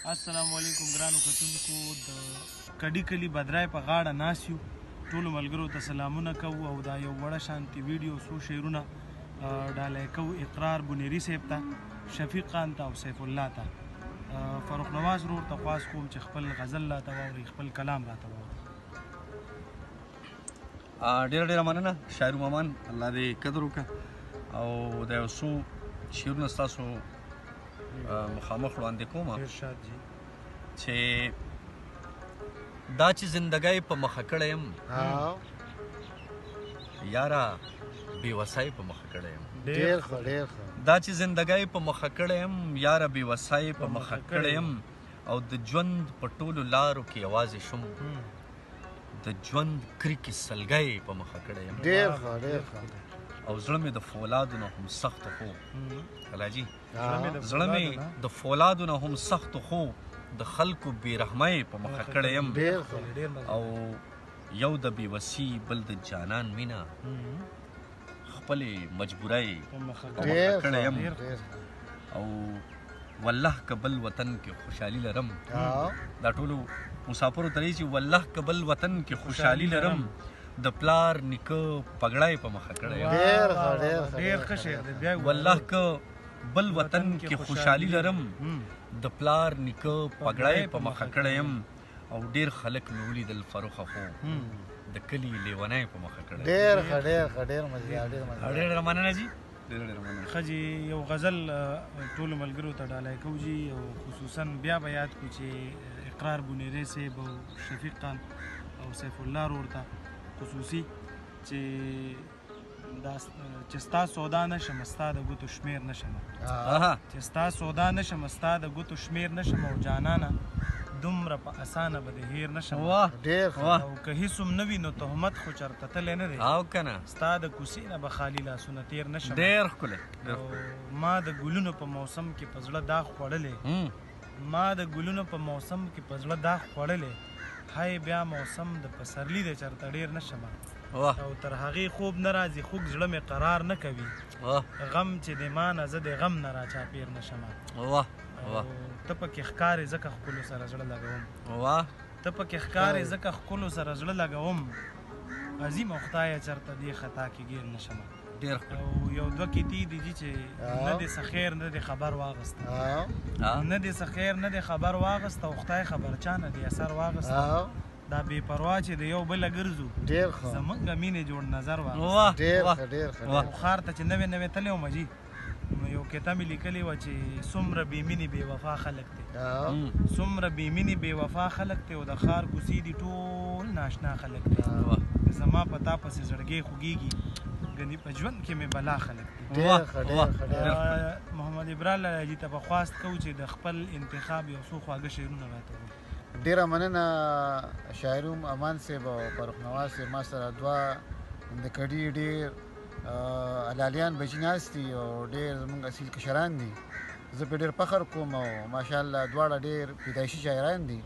السلام علیکم ګرانو کتونکو د کډي کلي بدرای په غاړه ناست یو ټولو ملګرو ته سلامونه کوو او دا یو وړه شانتي ویډیو څو شعرونه ډالۍ کوو اقرار بنیري صاحب ته شفیق خان ته او سیف الله ته فاروق نواز ورور ته خواست کوم چې خپل غزل راته واوري خپل کلام راته واوري ډېره مننه شاعر مامان الله دې قدر وکړه او دا یو څو شعرونه ستاسو مخامخ وړاندې کوم چې دا چې زندګۍ په مخه کړی یم یاره بېوسۍ په مخه کړی یم دا چې زندګۍ په مخه کړی یم یاره بېوسۍ په مخه کړی یم او د ژوند په ټولو لارو کې یوازې شوم د ژوند کریکې سلګۍ په مخه کړی یم او زړه مې د فولادو نه هم سخت خو کلاجي زړه مې د فولادو نه هم سخت خو د خلکو بېرحمۍ په مخه کړی یم او یو د بېوسي بل د جانان مینه خپلې مجبورۍ په مخه کړی یم او والله که بل وطن کې خوشحالي لرم دا ټولو مسافرو ته چې والله که بل وطن کې خوشحالي لرم د پلار نیکه پګړی په مخه کړی یم والله که بل وطن کې خوشحالي لرم د پلار نیکه پګړی په مخه کړی یم او ډېر خلک مې ولیدل فروخه خو د کلي لیونی په مخه کړی ډېر مننه جي ښه جي یو غزل ټولو ملګرو ته ډالۍ کوو جي او خصوصا بیا به یاد کړو چې اقرار بنیری صاحب او شفیق خان او سیف الله ورور ته خصوصي چې ستا سودا نشم ستا د ګوتو شمیر نشم چې ستا سودا نشم ستا د ګوتو شمیر نشم او جانانه دومره په اسانه به د هیر نشم او که هیڅ هم نه وي نو تهمت خو چېرته تللی نه دی او که نه ستا د کوڅې نه به خالي لاسونه تېر نشم ډېر ښکلی ما د ګلونو په موسم کې په زړه داغ خوړلی ما د ګلونو په موسم کې په زړه داغ خوړلی هی بیا موسم د پسرلي دی چېرته ډېر نشم او تر هغې خوب نه راځي خوږ زړه مې قرار نه کوي غم چې د ما نه زه د غم نه راچاپېر نشم ته پکې ښکارې ځکه ښکلو سره زړه لګوم ته پکې ښکارې ځکه ښکلو سره زړه لګوم عظیمه خدایه چېرته دې خطا کې ګیر نشم او یو دوه کیتې دي چې نه دې څه خیر نه دې خبر واغسته نه دې څه خیر نه دې خبر واغسته او خدای خبرچا نه دې اثر واغسته دا بې پروا چې د یو بله ګرځو زمونږ مینې جوړ نظر واغسته خار ته چې نوې نوې تللی وم جي یو کته مې لیکلې وه چې څومره بې مینې بې وفا خلک دی څومره بې مینې بې وفا خلک دی او د ښار کوڅې دي ټول ناشنا خلک دی زما په تا پسې زړګی خوږېږي ګنې په ژوند کې مې بلا خلک دي محمد ابرال جي ته به خواست کوو چې د خپل انتخاب یو څو خواږه شعرونه راته ووایي ډېره مننه شاعروم امان صاحب او فاروق نواز صاحب ما سره دوه د کډي ډېر حلالیان بچي ناست دي او ډېر زموږ اصیل کشران دي زه پرې ډېر فخر کوم او ماشاءالله دواړه ډېر پیدایشي شاعران دي